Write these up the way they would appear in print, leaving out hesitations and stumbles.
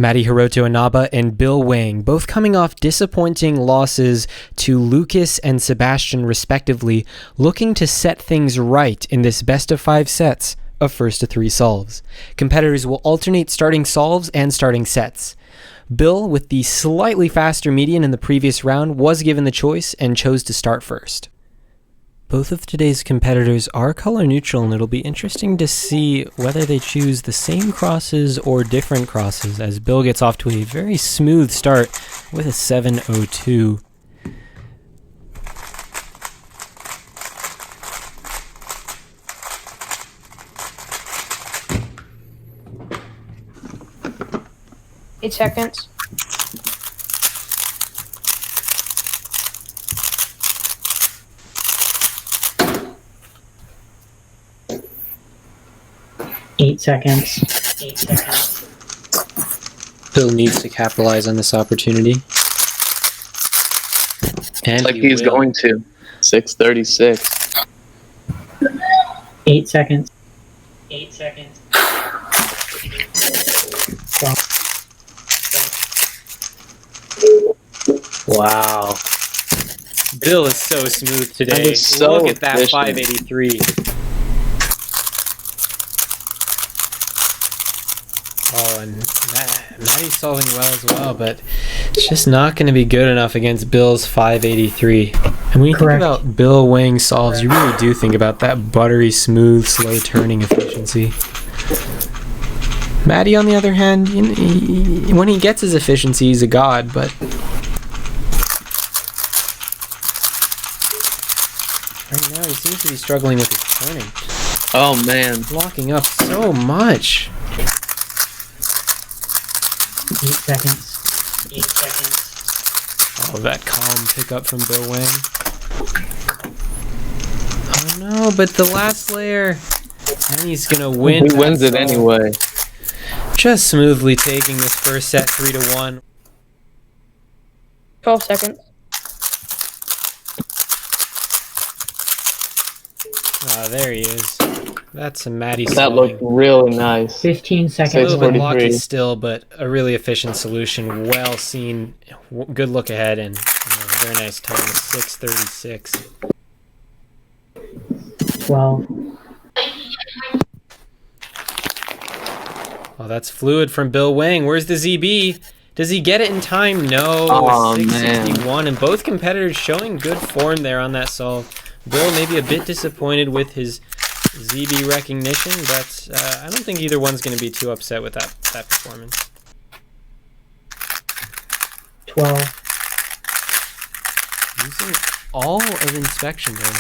Matty, Hiroto, Inaba, and Bill Wang, both coming off disappointing losses to Lucas and Sebastian respectively, looking to set things right in this best of 5 sets of first to 3 solves. Competitors will alternate starting solves and starting sets. Bill, with the slightly faster median in the previous round, was given the choice and chose to start first. Both of today's competitors are color neutral, and it'll be interesting to see whether they choose the same crosses or different crosses, as Bill gets off to a very smooth start with a 7.02. Eight seconds. Eight seconds. Bill needs to capitalize on this opportunity. And Like he's going to. 6:36. 8 seconds. Wow. Bill is so smooth today. That is so Look at that efficient. 583. Oh, and Matty's solving well as well, but it's just not going to be good enough against Bill's 583. And when you think about Bill Wang solves, you really do think about that buttery, smooth, slow turning efficiency. Matty, on the other hand, when he gets his efficiency, he's a god, but right now he seems to be struggling with his turning. Oh man. Blocking up so much. 8 seconds. Oh, that calm pickup from Bill Wang. Oh no, but the last layer. And he's gonna win. He wins it anyway. Just smoothly taking this first set 3-1. 12 seconds. Ah, there he is. That's a Matty That solving. looked really nice. 15 A seconds. little bit 6:43. blocky still, but a really efficient solution. Well seen. Good look ahead, and very nice time. 6:36. 12. Oh, that's fluid from Bill Wang. Where's the ZB? Does he get it in time? No. Oh, 661, and both competitors showing good form there on that solve. Bill maybe a bit disappointed with his ZB recognition, but I don't think either one's going to be too upset with that performance. 12. Using all of inspection there.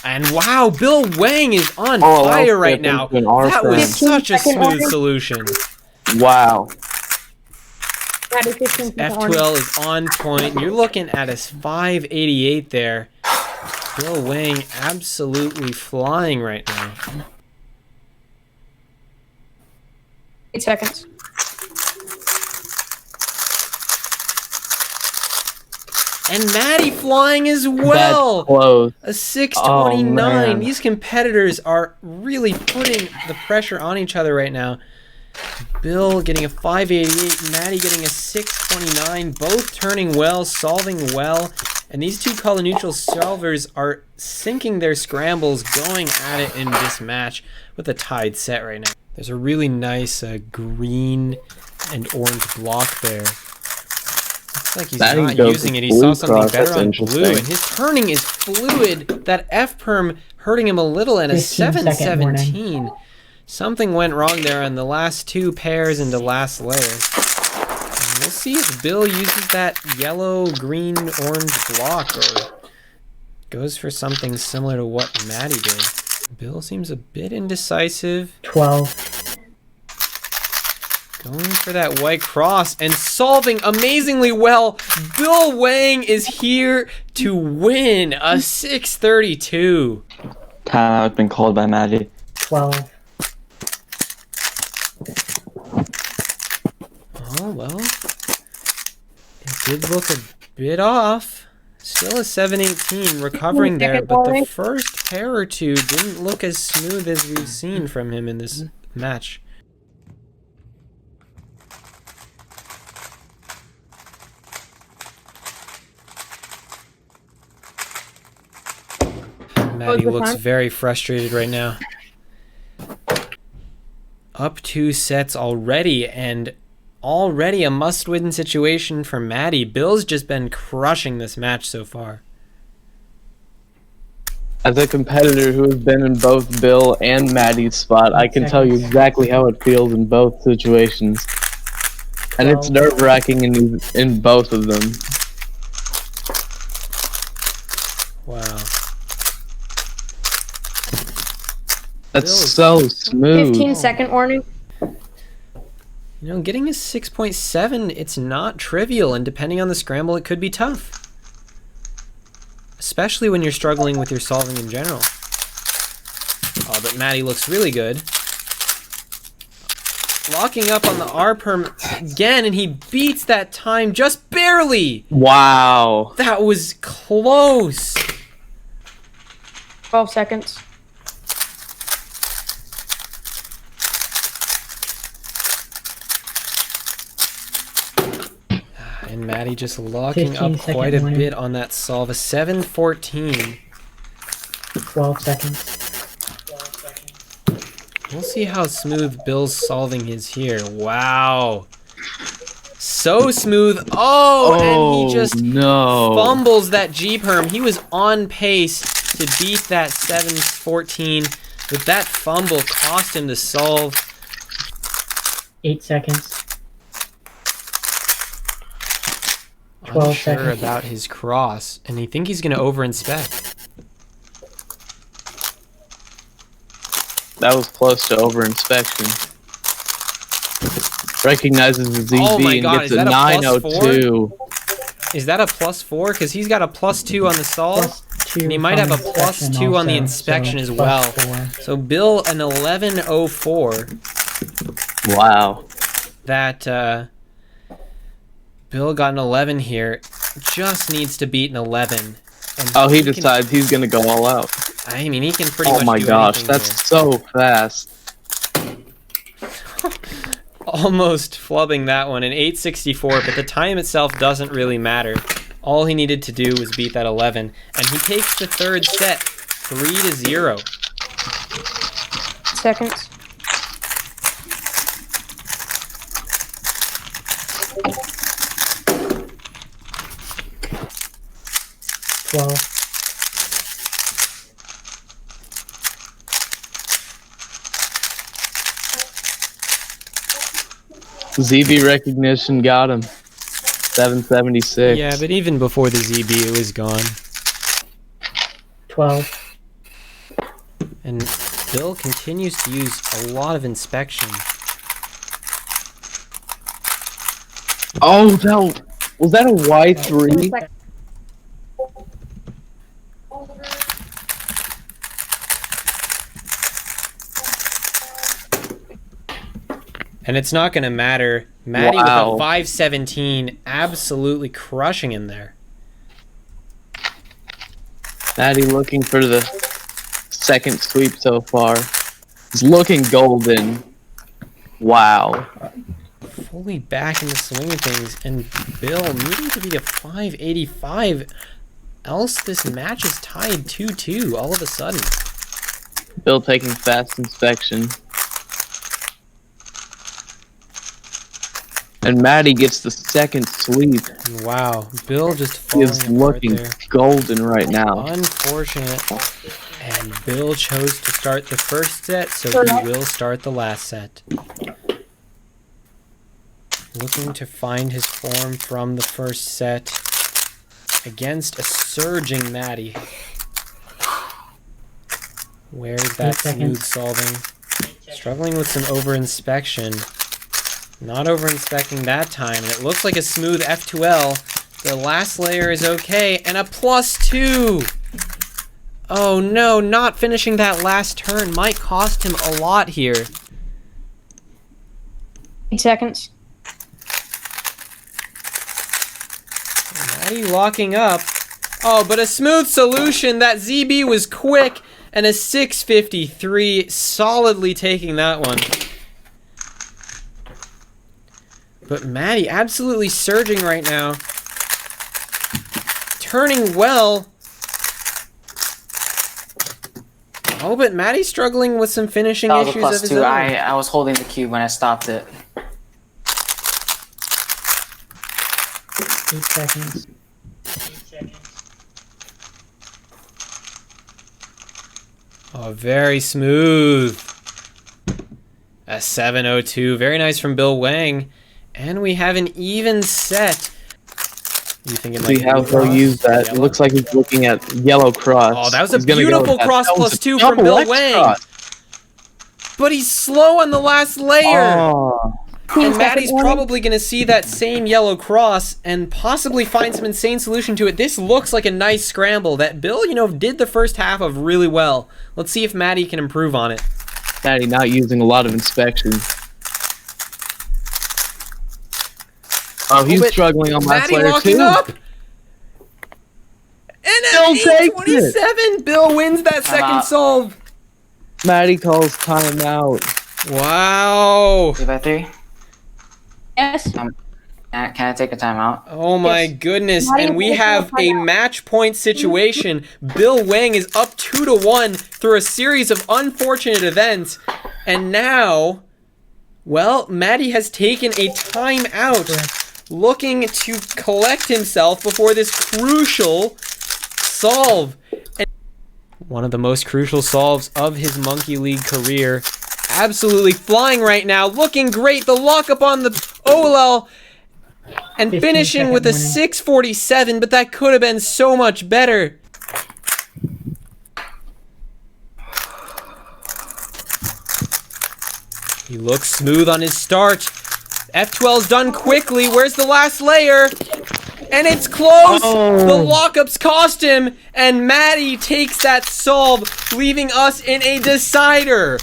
And wow, Bill Wang is on fire right now. That was such a smooth solution. Wow. That is 15 F12 is on point. You're looking at a 588 there. Bill Wang absolutely flying right now. 8 seconds. And Matty flying as well. That's close. A 629. Oh, man. These competitors are really putting the pressure on each other right now. Bill getting a 588, Matty getting a 629, both turning well, solving well. And these two color neutral solvers are sinking their scrambles, going at it in this match with a tied set right now. There's a really nice green and orange block there. Looks like he's Matty not goes using it. He blue saw something cross, better that's on blue, interesting. and his turning is fluid. That F-perm hurting him a little, and a 15-second warning. 717. Something went wrong there on the last two pairs into last layer. And we'll see if Bill uses that yellow, green, orange block or goes for something similar to what Matty did. Bill seems a bit indecisive. 12. Going for that white cross and solving amazingly well. Bill Wang is here to win a 632. Timeout been called by Matty. 12. Oh, well. It did look a bit off. Still a 718 recovering there, but the first pair or two didn't look as smooth as we've seen from him in this match. Matty the looks time? very frustrated right now. Up 2 sets already, and already a must-win situation for Matty. Bill's just been crushing this match so far. As a competitor who has been in both Bill and Maddie's spot, I can tell you exactly how it feels in both situations. And it's 12. nerve-wracking in both of them. Wow. That's Bill is- so smooth. 15-second warning. You know, getting a 6.7, it's not trivial, and depending on the scramble, it could be tough. Especially when you're struggling with your solving in general. Oh, but Matty looks really good. Locking up on the R-perm again, and he beats that time just barely! Wow. That was close! 12 seconds. And Matty just locking 15 up second quite a warning. bit on that solve. A 7-14. 12 seconds. We'll see how smooth Bill's solving is here. Wow. So smooth. Oh, and he just no. fumbles that G-perm. He was on pace to beat that 7-14, but that fumble cost him to solve. 8 seconds. 12 Unsure seconds. about his cross, and he think he's going to over-inspect. That was close to over-inspection. Recognizes the ZB Oh my and God, gets is a that a +4? 902. Is that a +4? Because he's got a +2 on the solve. +2 And he might have a from inspection +2 on the also, inspection so as well. +4. So Bill, an 11.04. Wow. That Bill got an 11 here. Just needs to beat an 11. And Oh, he can- decides he's gonna go all out. I mean, he can pretty Oh much my do gosh, anything that's here. so fast. Almost flubbing that one in 8.64, but the time itself doesn't really matter. All he needed to do was beat that 11, and he takes the third set 3-0. Seconds. Twelve. ZB recognition got him. 776. Yeah, but even before the ZB, it was gone. 12. And Bill continues to use a lot of inspection. Oh, that was that a Y3? Sec- And it's not going to matter. Matty Wow. with a 5.17, absolutely crushing him there. Matty looking for the second sweep so far. He's looking golden. Wow. Fully back in the swing of things, and Bill needing to beat a 5.85. Else this match is tied 2-2 all of a sudden. Bill taking fast inspection. And Matty gets the second sweep. Wow, Bill just He falling is apart looking there. golden right now. Unfortunate. And Bill chose to start the first set, so he will start the last set. Looking to find his form from the first set against a surging Matty. Where's that 8 seconds. smooth solving? Struggling with some over-inspection. Not over-inspecting that time, and it looks like a smooth F2L. The last layer is okay, and a +2! Oh no, not finishing that last turn might cost him a lot here. 8 seconds. Matty locking up. Oh, but a smooth solution. That ZB was quick, and a 6.53, solidly taking that one. But Matty absolutely surging right now. Turning well. Oh, but Matty's struggling with some finishing That was a issues of plus his 2. own. I was holding the cube when I stopped it. 8 seconds. Oh, very smooth. A 7:02. Very nice from Bill Wang. And we have an even set. You thinking like See how blue he'll cross? use that. It Yellow? looks like he's looking at yellow cross. Oh, that was a He's gonna go beautiful with that. cross That was plus a 2 from double Bill X Wang. cross. But he's slow on the last layer. Oh. And Matty's probably going to see that same yellow cross and possibly find some insane solution to it. This looks like a nice scramble that Bill, did the first half of really well. Let's see if Matty can improve on it. Matty not using a lot of inspection. Oh, he's but struggling on last Matty layer locking too. up. And Bill at takes 8:27, Bill wins that second solve. Matty calls timeout. Wow. 3x3. Yes. Can I take a timeout? Oh my Yes. goodness. Matty And we will have take a a timeout. match point situation. Bill Wang is up 2-1 through a series of unfortunate events. And now, well, Matty has taken a timeout, looking to collect himself before this crucial solve. And one of the most crucial solves of his Monkey League career. Absolutely flying right now, looking great. The lockup on the OLL and 15 finishing with a second winning. 647, but that could have been so much better. He looks smooth on his start. F12's done quickly. Where's the last layer? And it's close! Oh. The lockups cost him, and Matty takes that solve, leaving us in a decider.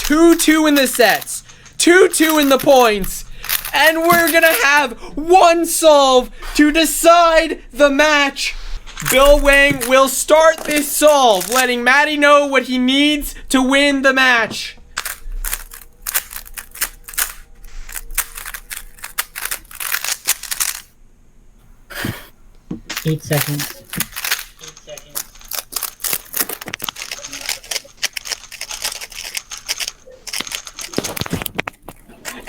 2-2 in the sets, 2-2 in the points, and we're gonna have one solve to decide the match. Bill Wang will start this solve, letting Matty know what he needs to win the match. Eight seconds.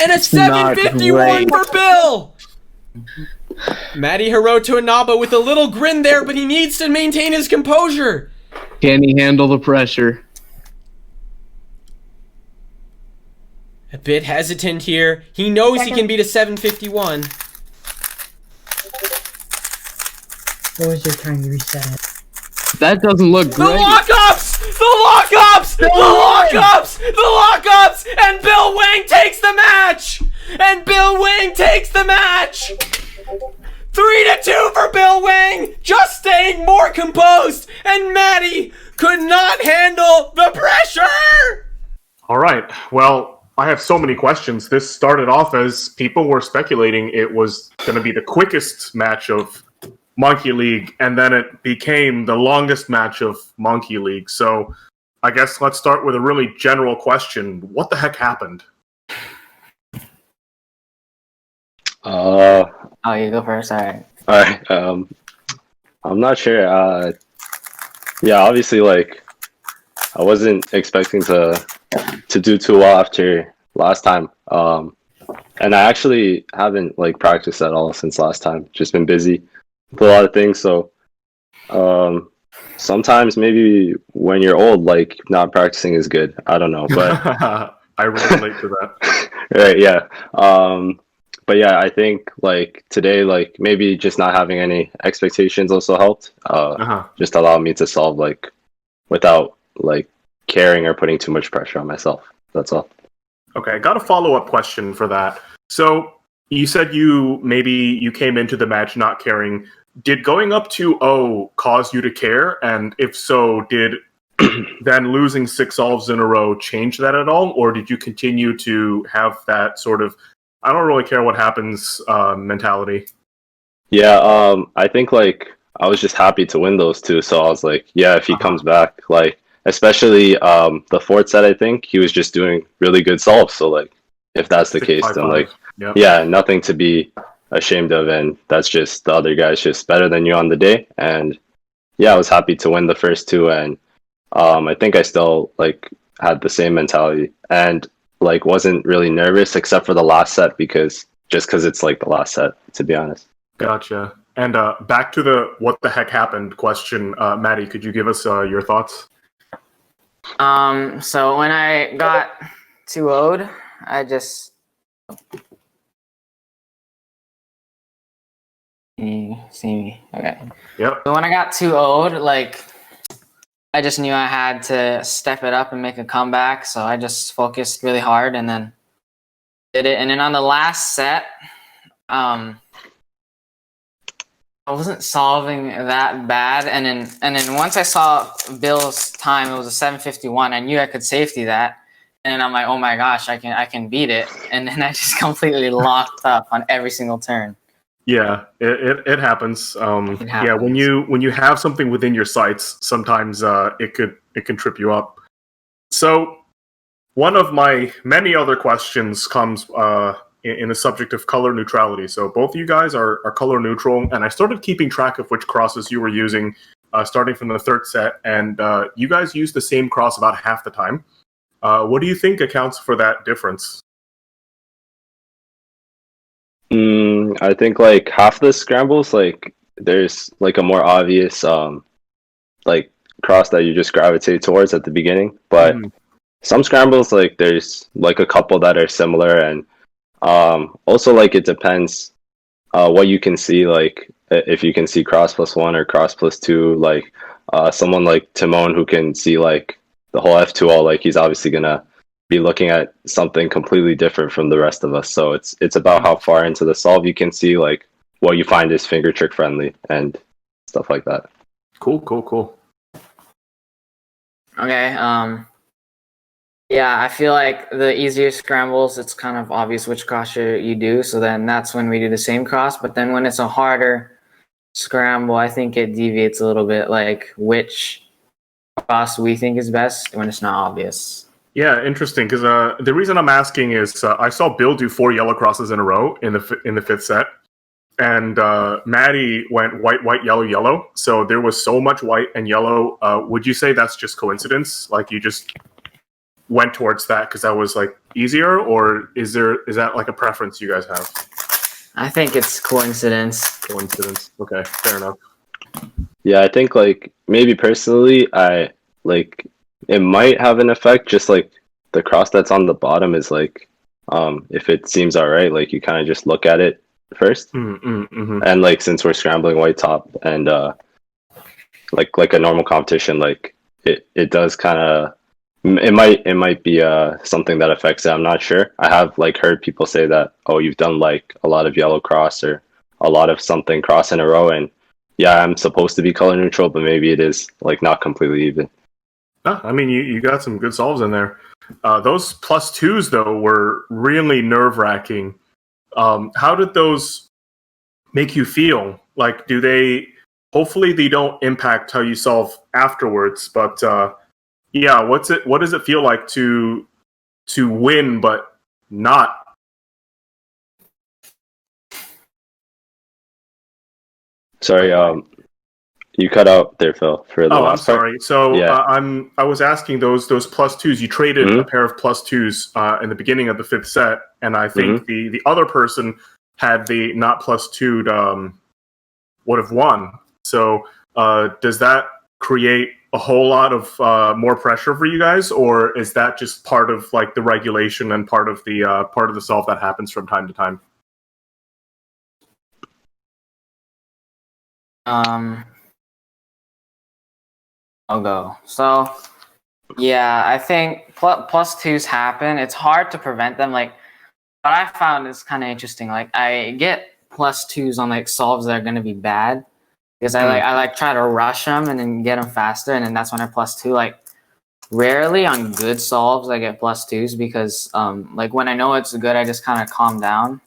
And a not 751 great. for Bill! Matty Hiroto Inaba with a little grin there, but he needs to maintain his composure. Can he handle the pressure? A bit hesitant here. He knows he can beat a 751. What was your time to reset it? That doesn't look The great. lockups! The lockups! The lockups! The lockups! And Bill Wang takes the match! And Bill Wang takes the match! 3-2 for Bill Wang! Just staying more composed! And Matty could not handle the pressure! All right. Well, I have so many questions. This started off as people were speculating it was going to be the quickest match of Monkey League, and then it became the longest match of Monkey League. So I guess let's start with a really general question. What the heck happened? Oh, you go first. All right. Alright, I'm not sure. Yeah, obviously, like, I wasn't expecting to do too well after last time. And I actually haven't, like, practiced at all since last time. Just been busy with a lot of things, so sometimes maybe when you're old, like, not practicing is good. I don't know, but I relate to that. right, yeah. But yeah, I think like today, like maybe just not having any expectations also helped. Just allowed me to solve like without like caring or putting too much pressure on myself. That's all. Okay, I got a follow-up question for that. So you said you came into the match not caring. Did going up 2-0 cause you to care? And if so, did then losing 6 solves in a row change that at all? Or did you continue to have that sort of, I don't really care what happens mentality? Yeah, I think like I was just happy to win those two. So I was like, yeah, if he comes back, like especially the fourth set, I think he was just doing really good solves. So like if that's the case, then like Yep. yeah, nothing to be ashamed of, and that's just the other guy's just better than you on the day. And yeah, I was happy to win the first two, and I think I still like had the same mentality and like wasn't really nervous except for the last set because it's like the last set, to be honest. Gotcha. And back to the what the heck happened question, Matty, could you give us your thoughts? So when I got 2-0'd, I just you see me. Okay. Yep. So when I got 2-0'd, like I just knew I had to step it up and make a comeback. So I just focused really hard and then did it. And then on the last set, I wasn't solving that bad. And then once I saw Bill's time, it was a 7:51. I knew I could safety that. And then I'm like, oh my gosh, I can beat it. And then I just completely locked up on every single turn. Yeah, it happens. It Yeah, happens. when you have something within your sights, sometimes it can trip you up. So one of my many other questions comes in the subject of color neutrality. So both of you guys are color neutral, and I started keeping track of which crosses you were using, starting from the third set, and you guys used the same cross about half the time. What do you think accounts for that difference? I think like half the scrambles, like there's like a more obvious like cross that you just gravitate towards at the beginning, but some scrambles like there's like a couple that are similar, and also like it depends what you can see, like if you can see cross +1 or cross +2, like someone like Timon who can see like the whole F2 all, like he's obviously gonna be looking at something completely different from the rest of us. So it's about how far into the solve you can see, like what you find is finger trick friendly and stuff like that. Cool. Okay. Yeah, I feel like the easier scrambles, it's kind of obvious which cross you do. So then that's when we do the same cross. But then when it's a harder scramble, I think it deviates a little bit, like which cross we think is best when it's not obvious. Yeah, interesting. Because the reason I'm asking is I saw Bill do 4 yellow crosses in a row in the fifth set, and Matty went white, white, yellow, yellow. So there was so much white and yellow. Would you say that's just coincidence? Like you just went towards that because that was like easier, or is that like a preference you guys have? I think it's coincidence. Coincidence. Okay, fair enough. Yeah, I think like maybe personally, I like it might have an effect. Just like the cross that's on the bottom is like, if it seems all right, like you kind of just look at it first, and like since we're scrambling white top and like a normal competition, like it does kind of it might be something that affects it. I'm not sure. I have like heard people say that, oh, you've done like a lot of yellow cross or a lot of something cross in a row, and yeah, I'm supposed to be color neutral, but maybe it is like not completely even. I mean, you got some good solves in there. Those +2s though were really nerve-wracking. How did those make you feel? Like, do they? Hopefully, they don't impact how you solve afterwards. But yeah, what does it feel like to win but not? Sorry, you cut out there, Phil. For the I'm last part. sorry. So Yeah. I was asking those +2s. You traded a pair of +2s in the beginning of the fifth set, and I think the other person had the not +2'd would have won. So does that create a whole lot of more pressure for you guys, or is that just part of like the regulation and part of the solve that happens from time to time? I'll go. So, yeah, I think +2s happen. It's hard to prevent them. Like, what I found is kind of interesting. Like, I get +2s on like solves that are going to be bad because I try to rush them and then get them faster, and then that's when I +2. Like, rarely on good solves I get +2s because like when I know it's good, I just kind of calm down.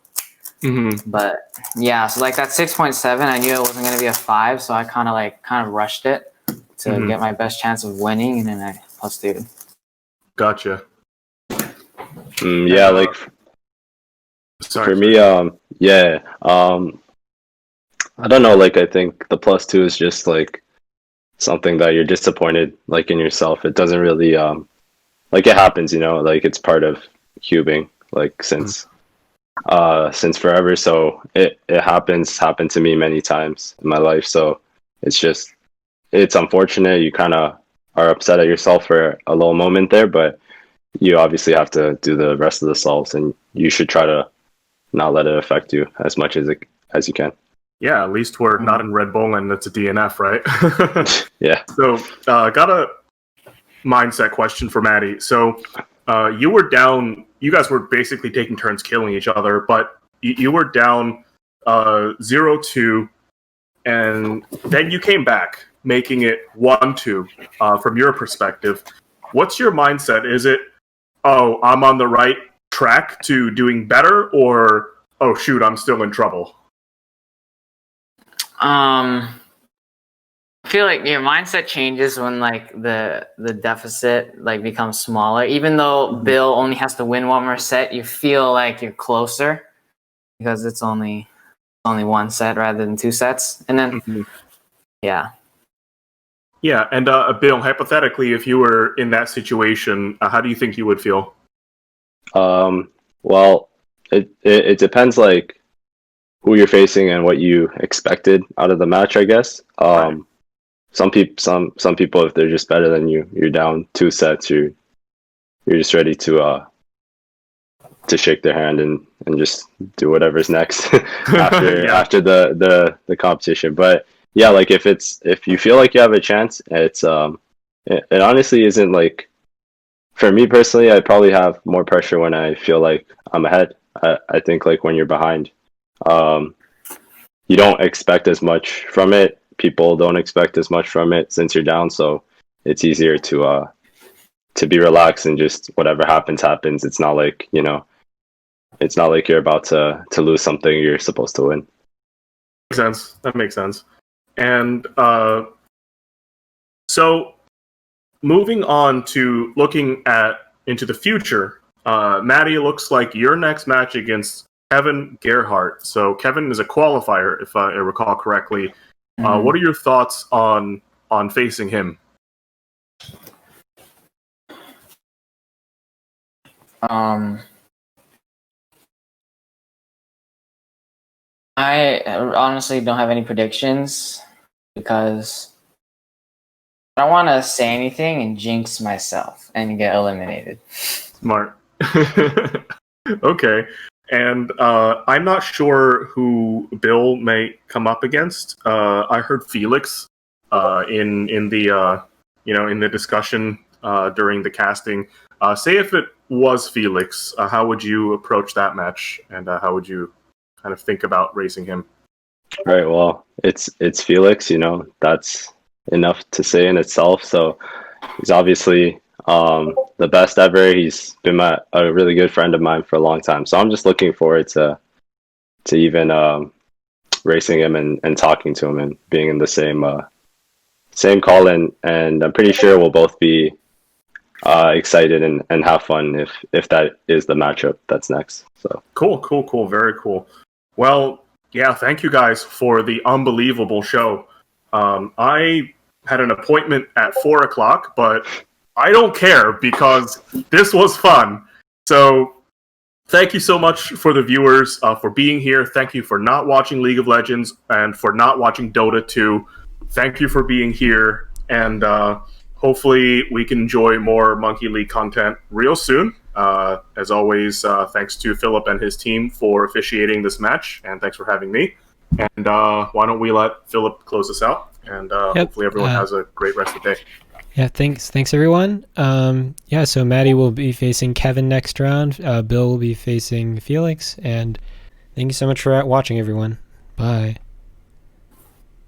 But yeah, so like that 6.7, I knew it wasn't going to be a 5, so I kind of rushed it to get my best chance of winning, and then I +2. Gotcha. Yeah, like Sorry. for me, yeah, I don't know. Like I think the +2 is just like something that you're disappointed like in yourself. It doesn't really like it happens, like it's part of cubing like since forever. So it happened to me many times in my life. So it's unfortunate. You kind of are upset at yourself for a little moment there, but you obviously have to do the rest of the solves, and you should try to not let it affect you as much as you can. Yeah, at least we're not in Red Bull and it's a DNF, right? Yeah. So, got a mindset question for Matty. So, you were down. You guys were basically taking turns killing each other, but you were down 0-2, and then you came back, making it 1-2. From your perspective, what's your mindset? Is it, oh, I'm on the right track to doing better, or oh shoot, I'm still in trouble? I feel like your mindset changes when like the deficit like becomes smaller. Even though Bill only has to win one more set, you feel like you're closer because it's only one set rather than two sets. And then yeah. Yeah, and Bill, hypothetically, if you were in that situation, how do you think you would feel? Well, it depends like who you're facing and what you expected out of the match, I guess. Right. Some people, if they're just better than you, you're down two sets, you're just ready to shake their hand and just do whatever's next after the competition. But yeah, like if you feel like you have a chance, it honestly isn't like, for me personally, I probably have more pressure when I feel like I'm ahead. I think like when you're behind, you don't expect as much from it. People don't expect as much from it since you're down, so it's easier to be relaxed and just whatever happens. It's not like it's not like you're about to lose something you're supposed to win. Makes sense. That makes sense. And so moving on to looking into the future, Matty, looks like your next match against Kevin Gerhardt. So Kevin is a qualifier, if I recall correctly. What are your thoughts on facing him? I honestly don't have any predictions because I don't want to say anything and jinx myself and get eliminated. Smart. Okay. And I'm not sure who Bill may come up against. I heard Felix in the discussion during the casting. Say if it was Felix, how would you approach that match, and how would you kind of think about racing him? Right. Well, it's Felix. That's enough to say in itself. So he's obviously the best ever. He's been a really good friend of mine for a long time. So I'm just looking forward to even racing him and talking to him and being in the same call. And I'm pretty sure we'll both be excited and have fun if that is the matchup that's next. So Cool. Very cool. Well, yeah, thank you guys for the unbelievable show. I had an appointment at 4:00, but I don't care because this was fun. So thank you so much for the viewers for being here. Thank you for not watching League of Legends and for not watching Dota 2. Thank you for being here, and hopefully we can enjoy more Monkey League content real soon. As always, thanks to Philip and his team for officiating this match, and thanks for having me. And why don't we let Philip close us out, and hopefully everyone has a great rest of the day. Yeah, thanks everyone. So Matty will be facing Kevin next round. Bill will be facing Felix, and thank you so much for watching, everyone. Bye.